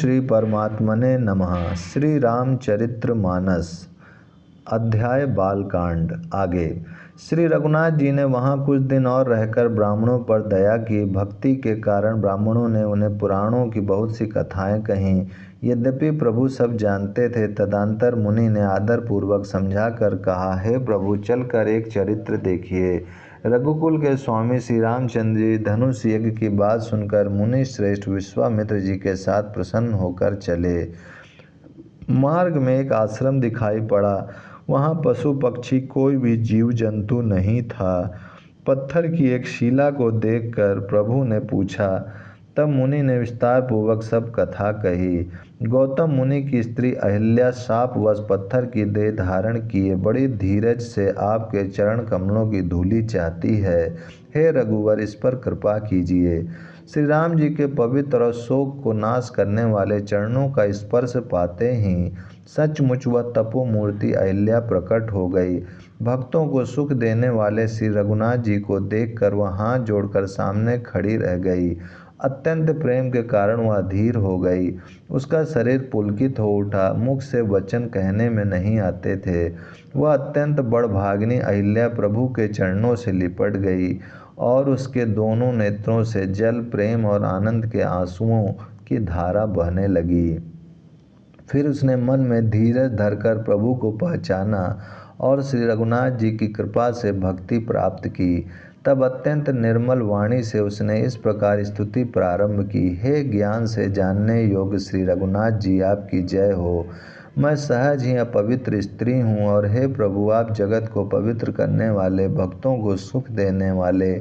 श्री परमात्मने नमः। श्री रामचरितमानस अध्याय बालकांड। आगे श्री रघुनाथ जी ने वहाँ कुछ दिन और रहकर ब्राह्मणों पर दया की। भक्ति के कारण ब्राह्मणों ने उन्हें पुराणों की बहुत सी कथाएं कहीं। यद्यपि प्रभु सब जानते थे, तदंतर मुनि ने आदर पूर्वक समझा कर कहा, हे प्रभु, चलकर एक चरित्र देखिए। रघुकुल के स्वामी श्री रामचंद्र जी धनुष यज्ञ की बात सुनकर मुनि श्रेष्ठ विश्वामित्र जी के साथ प्रसन्न होकर चले। मार्ग में एक आश्रम दिखाई पड़ा। वहाँ पशु पक्षी कोई भी जीव जंतु नहीं था। पत्थर की एक शिला को देखकर प्रभु ने पूछा। तब मुनि ने विस्तार पूर्वक सब कथा कही। गौतम मुनि की स्त्री अहिल्या शापवश पत्थर की देह धारण किए बड़ी धीरज से आपके चरण कमलों की धूलि चाहती है। हे रघुवर, इस पर कृपा कीजिए। श्री राम जी के पवित्र और शोक को नाश करने वाले चरणों का स्पर्श पाते ही सचमुच वह तपोमूर्ति अहिल्या प्रकट हो गई। भक्तों को सुख देने वाले श्री रघुनाथ जी को देखकर वह हाथ जोड़कर सामने खड़ी रह गई। अत्यंत प्रेम के कारण वह अधीर हो गई। उसका शरीर पुलकित हो उठा। मुख से वचन कहने में नहीं आते थे। वह अत्यंत बड़भागिनी अहिल्या प्रभु के चरणों से लिपट गई और उसके दोनों नेत्रों से जल, प्रेम और आनंद के आंसुओं की धारा बहने लगी। फिर उसने मन में धीरज धरकर प्रभु को पहचाना और श्री रघुनाथ जी की कृपा से भक्ति प्राप्त की। तब अत्यंत निर्मल वाणी से उसने इस प्रकार स्तुति प्रारंभ की। हे ज्ञान से जानने योग्य श्री रघुनाथ जी, आपकी जय हो। मैं सहज ही अपवित्र स्त्री हूँ और हे प्रभु, आप जगत को पवित्र करने वाले, भक्तों को सुख देने वाले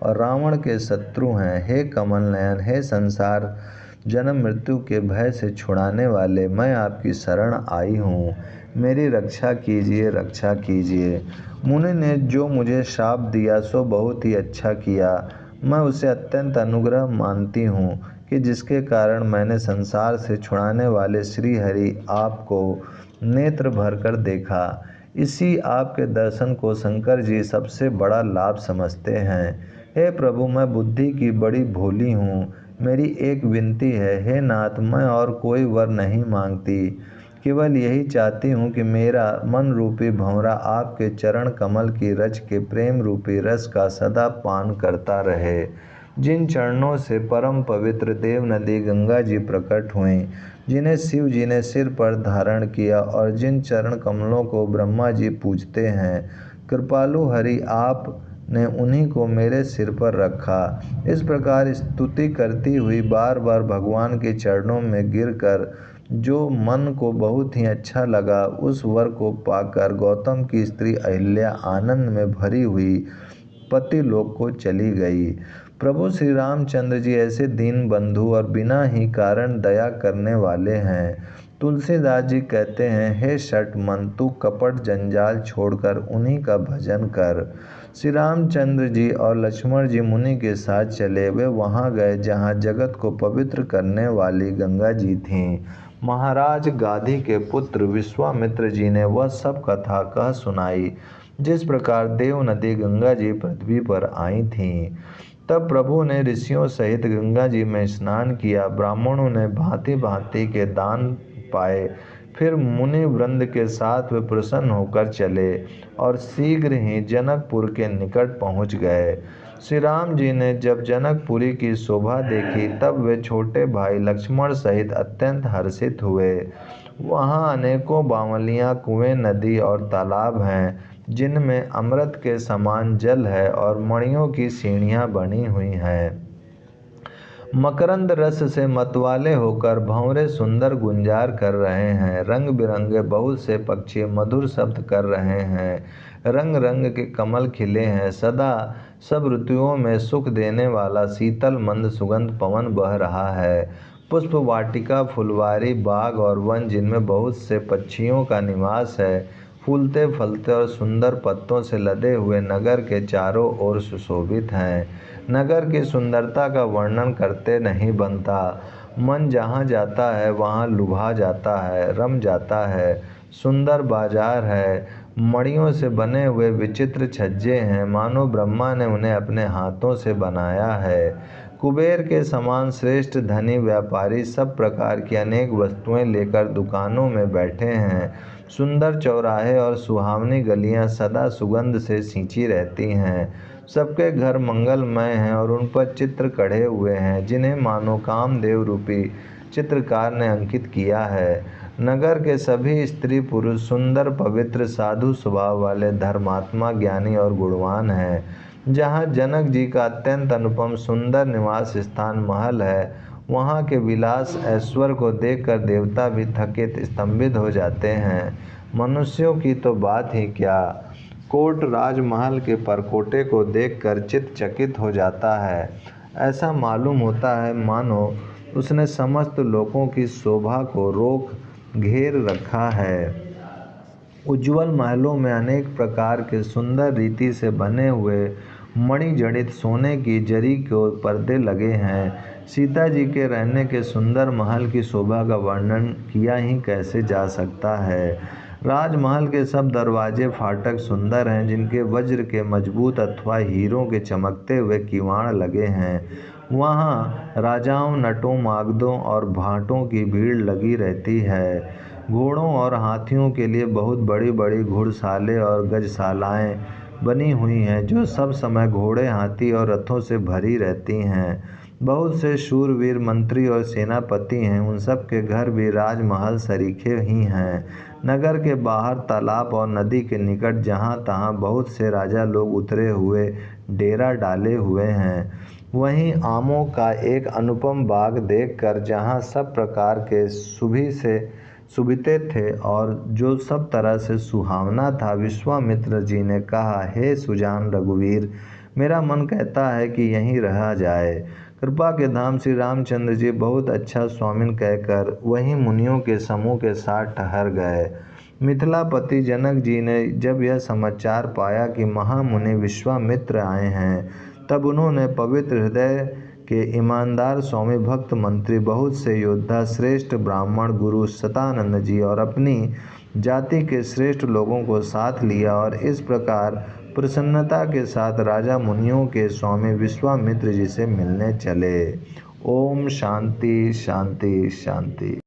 और रावण के शत्रु हैं। हे कमल नयन, हे संसार जन्म मृत्यु के भय से छुड़ाने वाले, मैं आपकी शरण आई हूँ। मेरी रक्षा कीजिए, रक्षा कीजिए। मुनि ने जो मुझे श्राप दिया सो बहुत ही अच्छा किया। मैं उसे अत्यंत अनुग्रह मानती हूँ कि जिसके कारण मैंने संसार से छुड़ाने वाले श्री हरि आपको नेत्र भरकर देखा। इसी आपके दर्शन को शंकर जी सबसे बड़ा लाभ समझते हैं। हे प्रभु, मैं बुद्धि की बड़ी भोली हूँ। मेरी एक विनती है, हे नाथ, मैं और कोई वर नहीं मांगती, केवल यही चाहती हूँ कि मेरा मन रूपी भंवरा आपके चरण कमल की रज के प्रेम रूपी रस का सदा पान करता रहे। जिन चरणों से परम पवित्र देव नदी गंगा जी प्रकट हुई, जिन्हें शिव जी ने सिर पर धारण किया और जिन चरण कमलों को ब्रह्मा जी पूजते हैं, कृपालु हरि आप ने उन्हीं को मेरे सिर पर रखा। इस प्रकार स्तुति करती हुई बार बार भगवान के चरणों में गिरकर जो मन को बहुत ही अच्छा लगा, उस वर को पाकर गौतम की स्त्री अहिल्या आनंद में भरी हुई पति लोक को चली गई। प्रभु श्री रामचंद्र जी ऐसे दीन बंधु और बिना ही कारण दया करने वाले हैं। तुलसीदास जी कहते हैं, हे शठ मन, तू कपट जंजाल छोड़कर उन्हीं का भजन कर। श्री रामचंद्र जी और लक्ष्मण जी मुनि के साथ चले। वे वहाँ गए जहाँ जगत को पवित्र करने वाली गंगा जी थीं। महाराज गाधी के पुत्र विश्वामित्र जी ने वह सब कथा कह सुनाई, जिस प्रकार देव नदी गंगा जी पृथ्वी पर आई थीं। तब प्रभु ने ऋषियों सहित गंगा जी में स्नान किया। ब्राह्मणों ने भांति भांति के दान पाए। फिर मुनि वृंद के साथ वे प्रसन्न होकर चले और शीघ्र ही जनकपुर के निकट पहुँच गए। श्री राम जी ने जब जनकपुरी की शोभा देखी, तब वे छोटे भाई लक्ष्मण सहित अत्यंत हर्षित हुए। वहाँ अनेकों बावलियाँ, कुएं, नदी और तालाब हैं, जिनमें अमृत के समान जल है और मणियों की सीढ़ियाँ बनी हुई हैं। मकरंद रस से मतवाले होकर भंवरे सुंदर गुंजार कर रहे हैं। रंग बिरंगे बहुत से पक्षी मधुर शब्द कर रहे हैं। रंग रंग के कमल खिले हैं। सदा सब ऋतुओं में सुख देने वाला शीतल मंद सुगंध पवन बह रहा है। पुष्प वाटिका, फुलवारी, बाग और वन, जिनमें बहुत से पक्षियों का निवास है, फूलते फलते और सुंदर पत्तों से लदे हुए नगर के चारों ओर सुशोभित हैं। नगर की सुंदरता का वर्णन करते नहीं बनता। मन जहाँ जाता है वहाँ लुभा जाता है, रम जाता है। सुंदर बाजार है, मणियों से बने हुए विचित्र छज्जे हैं, मानो ब्रह्मा ने उन्हें अपने हाथों से बनाया है। कुबेर के समान श्रेष्ठ धनी व्यापारी सब प्रकार की अनेक वस्तुएं लेकर दुकानों में बैठे हैं। सुंदर चौराहे और सुहावनी गलियां सदा सुगंध से सींची रहती हैं। सबके घर मंगलमय हैं और उन पर चित्र कढ़े हुए हैं जिन्हें मानो कामदेव रूपी चित्रकार ने अंकित किया है। नगर के सभी स्त्री पुरुष सुंदर पवित्र साधु स्वभाव वाले धर्मात्मा ज्ञानी और गुणवान हैं। जहाँ जनक जी का अत्यंत अनुपम सुंदर निवास स्थान महल है, वहाँ के विलास ऐश्वर्य को देखकर देवता भी थकित स्तंभित हो जाते हैं। मनुष्यों की तो बात ही क्या, कोट राजमहल के परकोटे को देखकर चित्त चकित हो जाता है। ऐसा मालूम होता है मानो उसने समस्त लोगों की शोभा को रोक घेर रखा है। उज्ज्वल महलों में अनेक प्रकार के सुंदर रीति से बने हुए मणिजड़ित सोने की जरी के पर्दे लगे हैं। सीता जी के रहने के सुंदर महल की शोभा का वर्णन किया ही कैसे जा सकता है। राजमहल के सब दरवाजे फाटक सुंदर हैं, जिनके वज्र के मजबूत अथवा हीरों के चमकते हुए किवाड़ लगे हैं। वहाँ राजाओं, नटों, मागधों और भाटों की भीड़ लगी रहती है। घोड़ों और हाथियों के लिए बहुत बड़ी बड़ी घुड़सालें और गजशालाएँ बनी हुई हैं, जो सब समय घोड़े, हाथी और रथों से भरी रहती हैं। बहुत से शूरवीर मंत्री और सेनापति हैं, उन सब के घर भी राजमहल सरीखे ही हैं। नगर के बाहर तालाब और नदी के निकट जहाँ तहाँ बहुत से राजा लोग उतरे हुए डेरा डाले हुए हैं। वहीं आमों का एक अनुपम बाग देखकर, जहाँ सब प्रकार के सुविधे थे और जो सब तरह से सुहावना था, विश्वामित्र जी ने कहा, हे सुजान रघुवीर, मेरा मन कहता है कि यहीं रहा जाए। कृपा के धाम श्री रामचंद्र जी बहुत अच्छा स्वामिन कहकर वहीं मुनियों के समूह के साथ ठहर गए। मिथिलापति जनक जी ने जब यह समाचार पाया कि महामुनि विश्वामित्र आए हैं, तब उन्होंने पवित्र हृदय के ईमानदार स्वामी भक्त मंत्री, बहुत से योद्धा, श्रेष्ठ ब्राह्मण, गुरु शतानंद जी और अपनी जाति के श्रेष्ठ लोगों को साथ लिया और इस प्रकार प्रसन्नता के साथ राजा मुनियों के स्वामी विश्वामित्र जी से मिलने चले। ओम शांति शांति शांति।